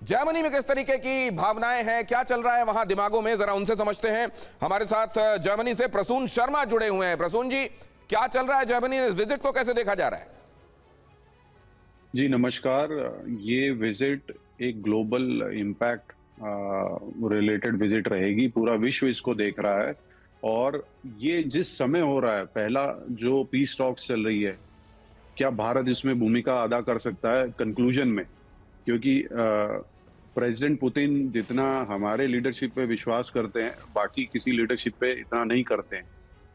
Germany में किस तरीके की भावनाएं हैं, क्या चल रहा है वहां दिमागों में, जरा उनसे समझते हैं। हमारे साथ जर्मनी से प्रसून शर्मा जुड़े हुए हैं। प्रसून जी, क्या चल रहा है जर्मनी में, इस विजिट को कैसे देखा जा रहा है? जी नमस्कार। ये विजिट एक ग्लोबल इम्पैक्ट रिलेटेड विजिट रहेगी। पूरा विश्व इसको देख रहा है और ये जिस समय हो रहा है, पहला जो पीस टॉक्स चल रही है, क्या भारत इसमें भूमिका अदा कर सकता है कंक्लूजन में, क्योंकि प्रेसिडेंट पुतिन जितना हमारे लीडरशिप पे विश्वास करते हैं, बाकी किसी लीडरशिप पे इतना नहीं करते हैं।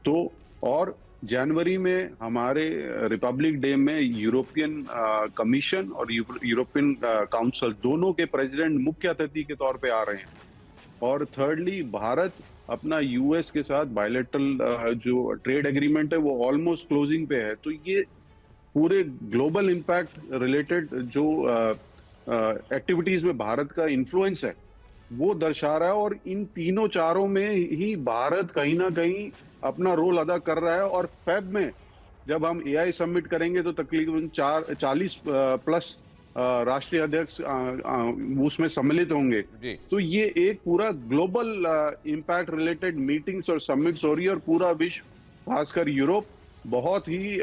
तो और जनवरी में हमारे रिपब्लिक डे में यूरोपियन कमीशन और यूरोपियन काउंसिल दोनों के प्रेसिडेंट मुख्य अतिथि के तौर पे आ रहे हैं। और थर्डली, भारत अपना यूएस के साथ बायलैटरल जो ट्रेड एग्रीमेंट है वो ऑलमोस्ट क्लोजिंग पे है। तो ये पूरे ग्लोबल इम्पैक्ट रिलेटेड जो एक्टिविटीज में भारत का इन्फ्लुएंस है वो दर्शा रहा है। और इन तीनों चारों में ही भारत कहीं ना कहीं अपना रोल अदा कर रहा है। और फेब में जब हम एआई समिट करेंगे तो तकरीबन 40 प्लस राष्ट्रीय अध्यक्ष उसमें सम्मिलित होंगे। तो ये एक पूरा ग्लोबल इम्पैक्ट रिलेटेड मीटिंग्स और समिट्स हो रही है। और पूरा विश्व, खासकर यूरोप, बहुत ही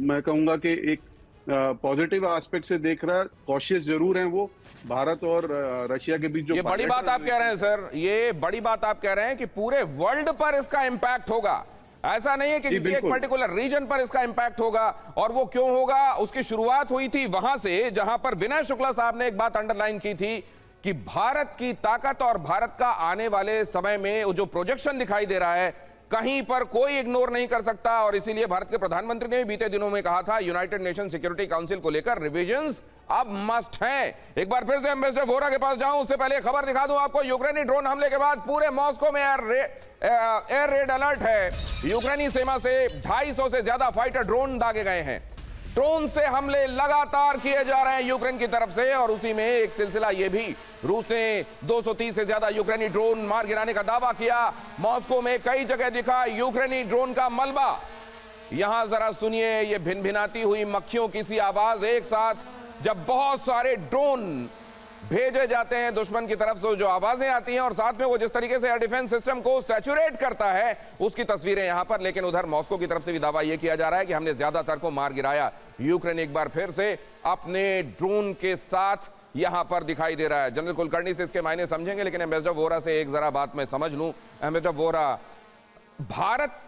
मैं कहूंगा कि एक पॉजिटिव एस्पेक्ट से देख रहा है। कॉशियस जरूर हैं वो। भारत और रशिया के बीच जो ये बड़ी बात आप कह रहे हैं सर, ये बड़ी बात आप कह रहे हैं कि पूरे वर्ल्ड पर इसका इंपैक्ट होगा। ऐसा नहीं है कि किसी एक पर्टिकुलर रीजन पर इसका इंपैक्ट होगा। और वो क्यों होगा, उसकी शुरुआत हुई थी वहां से जहां पर विनय शुक्ला साहब ने एक बात अंडरलाइन की थी कि भारत की ताकत और भारत का आने वाले समय में जो प्रोजेक्शन दिखाई दे रहा है, कहीं पर कोई इग्नोर नहीं कर सकता। और इसीलिए भारत के प्रधानमंत्री ने बीते दिनों में कहा था, यूनाइटेड नेशन सिक्योरिटी काउंसिल को लेकर रिविजन्स अब मस्ट हैं। एक बार फिर से एम्बेसडर वोरा के पास जाऊं, उससे पहले खबर दिखा दूं आपको। यूक्रेनी ड्रोन हमले के बाद पूरे मॉस्को में एयर रेड अलर्ट है। यूक्रेनी सीमा से 250 से ज्यादा फाइटर ड्रोन दागे गए हैं। ड्रोन से हमले लगातार किए जा रहे हैं यूक्रेन की तरफ से। और उसी में एक सिलसिला ये भी, रूस ने 230 से ज्यादा यूक्रेनी ड्रोन मार गिराने का दावा किया। मॉस्को में कई जगह दिखा यूक्रेनी ड्रोन का मलबा। यहां जरा सुनिए ये भिनभिनाती हुई मक्खियों की सी आवाज एक साथ, जब बहुत सारे ड्रोन भेजे जाते हैं दुश्मन की तरफ, तो जो आवाजें आती हैं और साथ में वो जिस तरीके से एयर डिफेंस सिस्टम को सैचुरेट करता है, उसकी तस्वीरें यहां पर। लेकिन उधर मॉस्को की तरफ से भी दावा यह किया जा रहा है कि हमने ज्यादातर को मार गिराया। यूक्रेन एक बार फिर से अपने ड्रोन के साथ यहां पर दिखाई दे रहा है। जनरल कुलकर्णी से इसके मायने समझेंगे, लेकिन एम्बेसडर वोरा से एक जरा बात मैं समझ लूं। एम्बेसडर वोरा, भारत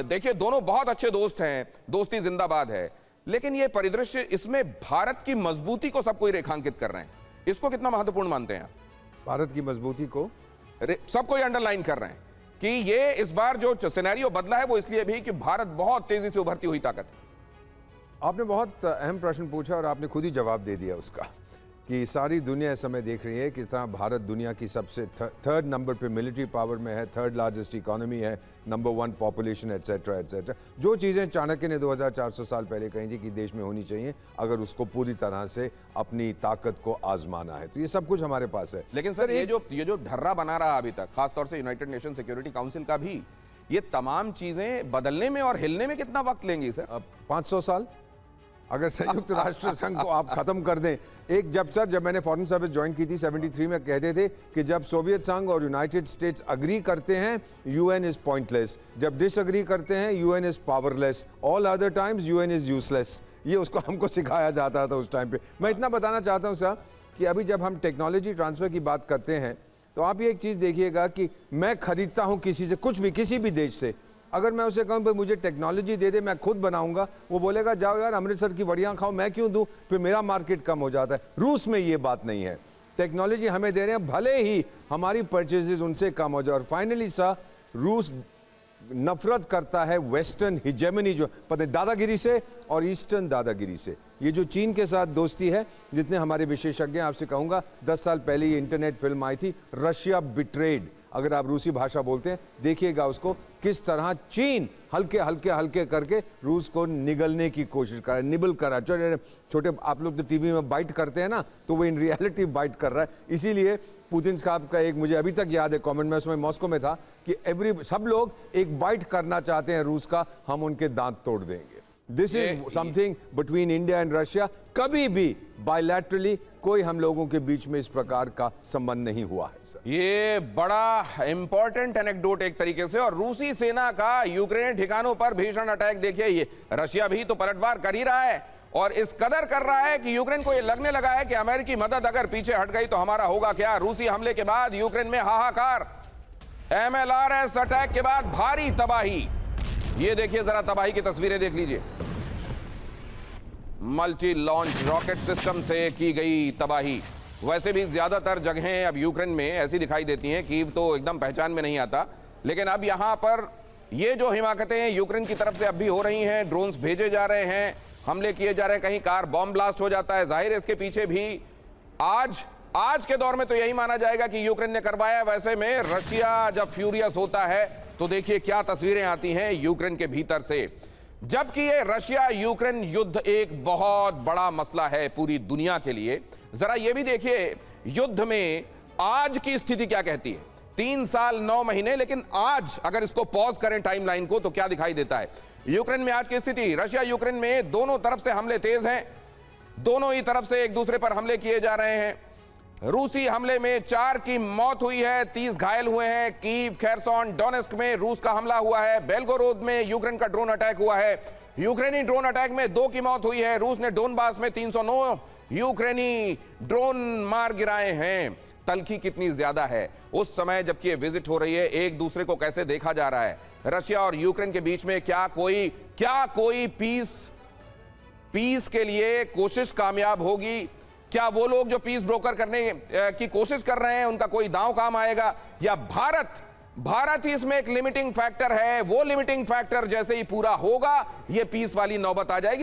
देखिए दोनों बहुत अच्छे दोस्त हैं, दोस्ती जिंदाबाद है, लेकिन यह परिदृश्य, इसमें भारत की मजबूती को सब कोई रेखांकित कर रहे हैं। इसको कितना महत्वपूर्ण मानते हैं? भारत की मजबूती को सब कोई अंडरलाइन कर रहे हैं कि ये इस बार जो सिनेरियो बदला है वो इसलिए भी कि भारत बहुत तेजी से उभरती हुई ताकत है। आपने बहुत अहम प्रश्न पूछा और आपने खुद ही जवाब दे दिया उसका, कि सारी दुनिया इस समय देख रही है किस तरह भारत दुनिया की सबसे थर्ड नंबर पे मिलिट्री पावर में है, थर्ड लार्जेस्ट इकोनॉमी है, नंबर 1 पॉपुलेशन, एटसेट्रा एटसेट्रा। जो चीज़ें चाणक्य ने 2400 साल पहले कही थी कि देश में होनी चाहिए, अगर उसको पूरी तरह से अपनी ताकत को आजमाना है, तो ये सब कुछ हमारे पास है। लेकिन सर ये जो ढर्रा बना रहा अभी तक, खासतौर से यूनाइटेड नेशन सिक्योरिटी काउंसिल का भी, ये तमाम चीजें बदलने में और हिलने में कितना वक्त लेंगी सर? 500 साल। अगर संयुक्त राष्ट्र संघ को आप खत्म कर दें, जब मैंने फॉरेन सर्विस ज्वाइन की थी 73 में, कहते थे कि जब सोवियत संघ और यूनाइटेड स्टेट्स अग्री करते हैं, यूएन इज पॉइंटलेस, जब डिसअग्री करते हैं, UN is powerless, all other times UN is useless. ये उसको हमको सिखाया जाता था उस टाइम पे। मैं इतना बताना चाहता हूं सर कि अभी जब हम टेक्नोलॉजी ट्रांसफर की बात करते हैं, तो आप ये एक चीज़ देखिएगा कि मैं खरीदता हूँ किसी से कुछ भी, किसी भी देश से, अगर मैं उसे कहूँ भाई मुझे टेक्नोलॉजी दे दे, मैं खुद बनाऊंगा, वो बोलेगा जाओ यार अमृतसर की बढ़िया खाओ, मैं क्यों दूं, फिर मेरा मार्केट कम हो जाता है। रूस में ये बात नहीं है, टेक्नोलॉजी हमें दे रहे हैं, भले ही हमारी परचेजेस उनसे कम हो जाए। और फाइनली सर, रूस नफरत करता है वेस्टर्न हिजेमनी, जो पता है दादागिरी से, और ईस्टर्न दादागिरी से। ये जो चीन के साथ दोस्ती है, जितने हमारे विशेषज्ञ, आपसे कहूँगा 10 साल पहले ये इंटरनेट फिल्म आई थी, रशिया बिट्रेड। अगर आप रूसी भाषा बोलते हैं, देखिएगा उसको, किस तरह चीन हल्के हल्के हल्के करके रूस को निगलने की कोशिश कर रहा है, निबल कर रहा है। छोटे आप लोग तो टीवी में बाइट करते हैं ना, तो वो इन रियलिटी बाइट कर रहा है। इसीलिए पुतिन साहब का एक, मुझे अभी तक याद है कमेंट में, उसमें मॉस्को में था कि सब लोग एक बाइट करना चाहते हैं रूस का, हम उनके दांत तोड़ देंगे। This is something between India and Russia. कभी भी बायलैटरली कोई हम लोगों के बीच में इस प्रकार का संबंध नहीं हुआ है सर। ये बड़ा इंपॉर्टेंट एनेक्डोट एक तरीके से। और रूसी सेना का यूक्रेन ठिकानों पर भीषण अटैक देखिए, ये रशिया भी तो पलटवार कर ही रहा है और इस कदर कर रहा है कि यूक्रेन को ये लगने लगा है कि अमेरिकी मदद अगर पीछे हट गई तो हमारा होगा क्या। रूसी हमले के बाद यूक्रेन में हाहाकार, MLRS अटैक के बाद भारी तबाही। ये देखिए जरा तबाही की तस्वीरें देख लीजिए, मल्टी लॉन्च रॉकेट सिस्टम से की गई तबाही। वैसे भी ज्यादातर जगहें अब यूक्रेन में ऐसी दिखाई देती हैं, कीव तो एकदम पहचान में नहीं आता, लेकिन अब यहां पर ये जो हिमाकतें यूक्रेन की तरफ से अब भी हो रही हैं, ड्रोन्स भेजे जा रहे हैं, हमले किए जा रहे हैं, कहीं कार बॉम्ब ब्लास्ट हो जाता है। जाहिर है इसके पीछे भी आज के दौर में तो यही माना जाएगा कि यूक्रेन ने करवाया। वैसे में रशिया जब फ्यूरियस होता है तो देखिए क्या तस्वीरें आती हैं यूक्रेन के भीतर से। जबकि ये रशिया यूक्रेन युद्ध एक बहुत बड़ा मसला है पूरी दुनिया के लिए। जरा ये भी देखिए युद्ध में आज की स्थिति क्या कहती है। 3 साल 9 महीने, लेकिन आज अगर इसको पॉज करें टाइमलाइन को तो क्या दिखाई देता है यूक्रेन में आज की स्थिति। रशिया यूक्रेन में दोनों तरफ से हमले तेज हैं, दोनों ही तरफ से एक दूसरे पर हमले किए जा रहे हैं। रूसी हमले में 4 की मौत हुई है, 30 घायल हुए हैं। कीव, खेरसोन, डोनेस्क में रूस का हमला हुआ है। बेलगोरोद में यूक्रेन का ड्रोन अटैक हुआ है। यूक्रेनी ड्रोन अटैक में 2 की मौत हुई है। रूस ने डोनबास में 309 यूक्रेनी ड्रोन मार गिराए हैं। तलखी कितनी ज्यादा है उस समय जबकि ये विजिट हो रही है, एक दूसरे को कैसे देखा जा रहा है। रशिया और यूक्रेन के बीच में क्या कोई पीस के लिए कोशिश कामयाब होगी? क्या वो लोग जो पीस ब्रोकर करने की कोशिश कर रहे हैं उनका कोई दांव काम आएगा, या भारत ही इसमें एक लिमिटिंग फैक्टर है? वो लिमिटिंग फैक्टर जैसे ही पूरा होगा ये पीस वाली नौबत आ जाएगी।